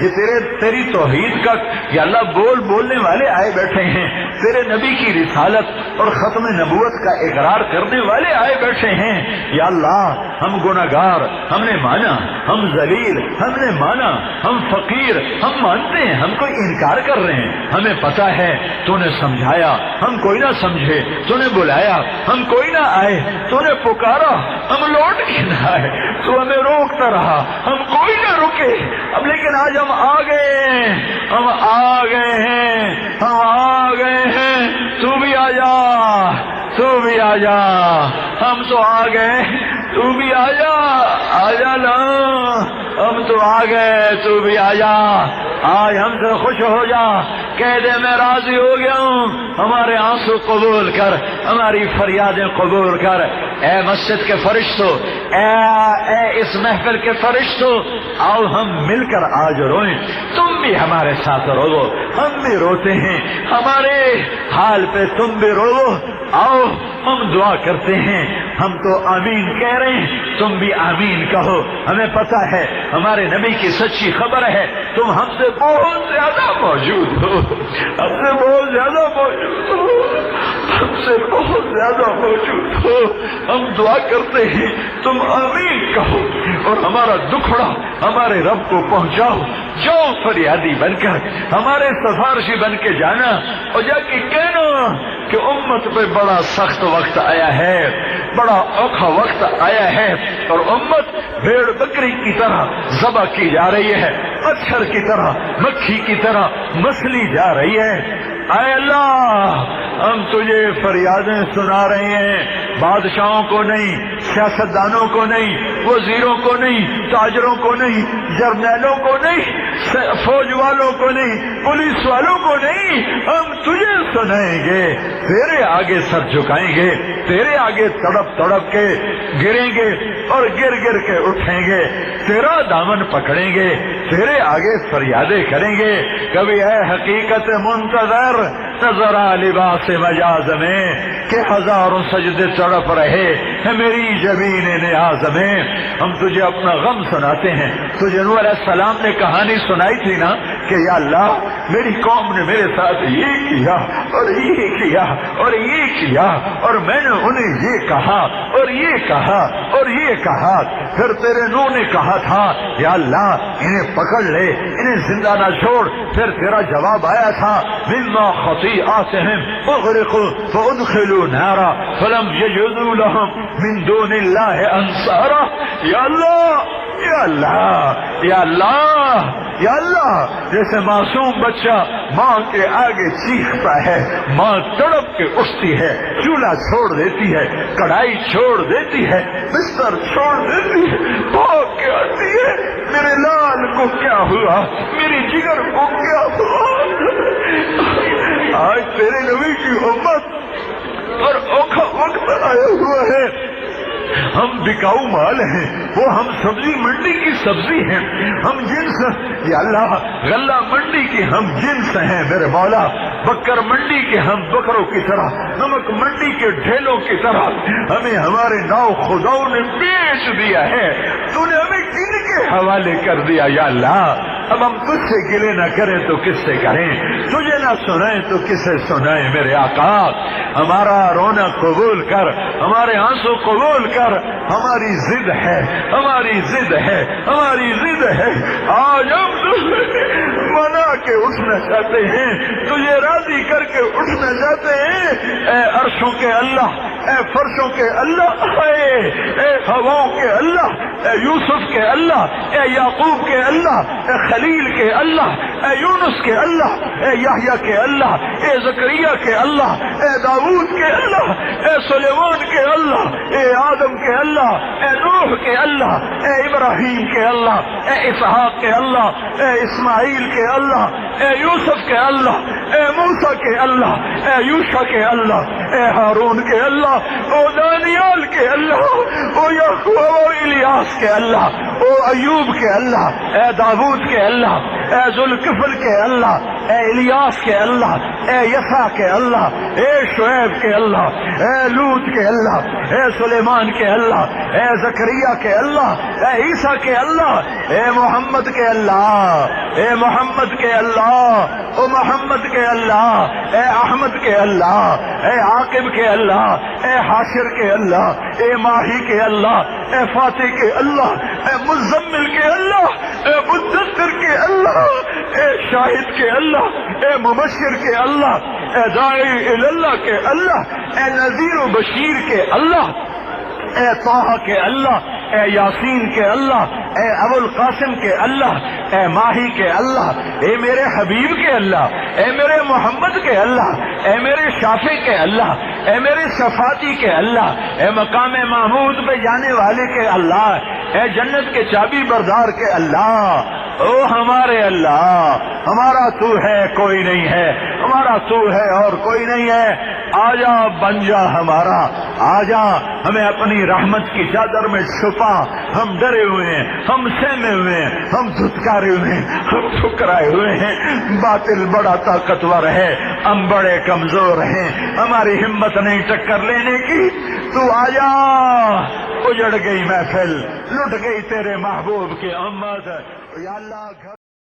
یہ تیری توحید کا یا اللہ بولنے والے آئے بیٹھے ہیں، تیرے نبی کی رسالت اور ختم نبوت کا اقرار کرنے والے آئے بیٹھے ہیں۔ یا اللہ ہم گناہگار، ہم نے مانا، ہم ذلیل، ہم نے مانا، ہم فقیر، ہم مانتے ہیں، ہم کوئی انکار کر رہے ہیں، ہمیں پتا ہے تو نے سمجھایا ہم کوئی نہ سمجھے، تو نے بلایا ہم کوئی نہ آئے، تو نے پکارا ہم لوٹ کے نہ آئے، تو ہمیں روکتا رہا ہم کوئی نہ رکے۔ اب لیکن آج ہم آ گئے ہیں، ہم آ گئے ہیں، ہم آ گئے ہیں، تو بھی آ جا، تو بھی آ جا، ہم تو آ گئے، تو بھی آ جا، آ جا نا، ہم تو آ گئے، تو بھی آ جا، آج ہم سے خوش ہو جا، کہہ دے میں راضی ہو گیا ہوں، ہمارے آنسو قبول کر، ہماری فریادیں قبول کر۔ اے مسجد کے فرشتوں، اے اس محفل کے فرشتوں، آؤ ہم مل کر آج روئیں، تم بھی ہمارے ساتھ رو، ہم بھی روتے ہیں، ہمارے حال پہ تم بھی رو، آؤ ہم دعا کرتے ہیں، ہم تو آمین کہہ رہے ہیں، تم بھی آمین کہو۔ ہمیں پتا ہے ہمارے نبی کی سچی خبر ہے، تم ہم سے بہت زیادہ موجود ہو، ہم سے بہت زیادہ موجود ہو، ہم سے بہت زیادہ موجود ہو۔ ہم دعا کرتے ہیں تم آمین کہو اور ہمارا دکھڑا ہمارے رب کو پہنچاؤ۔ جاؤ فریادی بن کر، ہمارے سفارشی بن کے جانا اور جا کے کہنا کہ امت پہ بڑا سخت وقت آیا ہے، بڑا اوکھا وقت آیا ہے، اور امت بھیڑ بکری کی طرح ذبح کی جا رہی ہے، مچھر کی طرح، مکھی کی طرح مسلی جا رہی ہے۔ اے اللہ ہم تجھے فریادیں سنا رہے ہیں، بادشاہوں کو نہیں، سیاستدانوں کو نہیں، وزیروں کو نہیں، تاجروں کو نہیں، جرنیلوں کو نہیں، فوج والوں کو نہیں، پولیس والوں کو نہیں، ہم تجھے سنائیں گے، تیرے آگے سر جھکائیں گے، تیرے آگے تڑپ تڑپ کے گریں گے اور گر گر کے اٹھیں گے، تیرا دامن پکڑیں گے، تیرے آگے فریادیں کریں گے۔ کبھی ہے حقیقت منتظر نظر آ لباس مجاز میں کہ ہزاروں سجدے تڑپ رہے ہے میری جبین نیاز میں۔ ہم تجھے اپنا غم سناتے ہیں، تجھے نوح علیہ السلام نے کہانی سنائی تھی نا کہ یا اللہ میری قوم نے میرے ساتھ یہ کیا اور یہ کیا اور یہ کیا، اور میں نے انہیں یہ کہا اور یہ کہا اور یہ کہا۔ پھر تیرے نوح نے کہا تھا یا اللہ انہیں پکڑ لے، انہیں زندہ نہ چھوڑ، پھر تیرا جواب آیا تھا مما خطیئاتہم اغرقوا فادخلوا نارا فلم یجدوا لهم من دون اللہ انصارا۔ یا اللہ یا اللہ یا اللہ یا اللہ، جیسے معصوم بچہ ماں کے آگے چیختا ہے، ماں تڑپ کے اٹھتی ہے، چولہا چھوڑ دیتی ہے، کڑھائی چھوڑ دیتی ہے، بستر چھوڑ دیتی ہے، بھاگ کے آتی ہے، میرے لال کو کیا ہوا، میری جگر کو کیا ہوا۔ آج تیرے نبی کی امت اور اوکھا وقت آیا ہوا ہے، ہم بکاؤ مال ہیں، وہ ہم سبزی منڈی کی سبزی ہیں، ہم جنس، یا اللہ غلہ منڈی کی ہم جنس ہیں میرے مولا، بکر منڈی کے ہم بکروں کی طرح، نمک منڈی کے ڈھیلوں کی طرح ہمیں ہمارے ناؤ خداؤں نے بیچ دیا ہے، تو نے ہمیں کن کے حوالے کر دیا۔ یا اللہ اب ہم تجھ سے گلے نہ کریں تو کس سے کریں، تجھے نہ سنائیں تو کسے سنائیں میرے آقا۔ ہمارا رونا قبول کر، ہمارے آنسو قبول کر، ہماری ضد ہے، ہماری ضد ہے، ہماری ضد ہے۔ آج ہم تجھے منا کے اٹھنا چاہتے ہیں، تجھے راضی کر کے اٹھنا چاہتے ہیں۔ اے عرشوں کے اللہ، اے فرشوں کے اللہ، اے ہواؤں کے اللہ، اے یوسف کے اللہ، اے یعقوب کے اللہ، اے خلیل کے اللہ، اے یونس کے اللہ، اے یحییٰ کے اللہ، اے زکریا کے اللہ، اے داؤد کے اللہ، اے سلیمان کے اللہ، اے آدم کے اللہ، اے نوح کے اللہ، اے ابراہیم کے اللہ، اے اسحاق کے اللہ، اے اسماعیل کے اللہ، اے یوسف کے اللہ، اے موسیٰ کے اللہ، اے یوشع کے اللہ، اے ہارون کے اللہ، او دانیال کے اللہ، او یعقوب و الیاس کے اللہ، او ایوب کے اللہ، اے داؤد کے اللہ، اے ذوالکفل کے اللہ، اے الیاس کے اللہ، اے یسع کے اللہ، اے شعیب کے اللہ، اے لوط کے اللہ، اے سلیمان کے اللہ، اے زکریا کے اللہ، اے عیسیٰ کے اللہ، اے محمد کے اللہ، اے محمد کے اللہ، او محمد کے اللہ، اے احمد کے اللہ، اے عاقب کے اللہ، اے حاشر کے اللہ، اے ماہی کے اللہ، اے فاتح کے اللہ، اے مزمل کے اللہ، اے مدثر کے اللہ، اے شاہد کے اللہ، اے مبشر کے اللہ، اے داعی اللہ کے اللہ، اے نذیر و بشیر کے اللہ، اے طہ کے اللہ، اے یاسین کے اللہ، اے ابو القاسم کے اللہ، اے ماہی کے اللہ، اے میرے حبیب کے اللہ، اے میرے محمد کے اللہ، اے میرے شافع کے اللہ، اے میرے شفاعتی کے اللہ، اے مقام محمود پہ جانے والے کے اللہ، اے جنت کے چابی بردار کے اللہ، او ہمارے اللہ، ہمارا تو ہے کوئی نہیں ہے، ہمارا تو ہے اور کوئی نہیں ہے، آجا بن جا ہمارا، آجا ہمیں اپنی رحمت کی چادر میں چھپا، ہم ڈرے ہوئے ہیں، ہم سہمے ہوئے ہیں، ہم دھتکارے ہوئے ہیں، ہم ٹھکرائے ہوئے ہیں، باطل بڑا طاقتور ہے، ہم بڑے کمزور ہیں، ہماری ہمت نہیں ٹکر لینے کی، تو آجا، اجڑ گئی محفل، لٹ گئی تیرے محبوب کی امت، یا اللہ گھر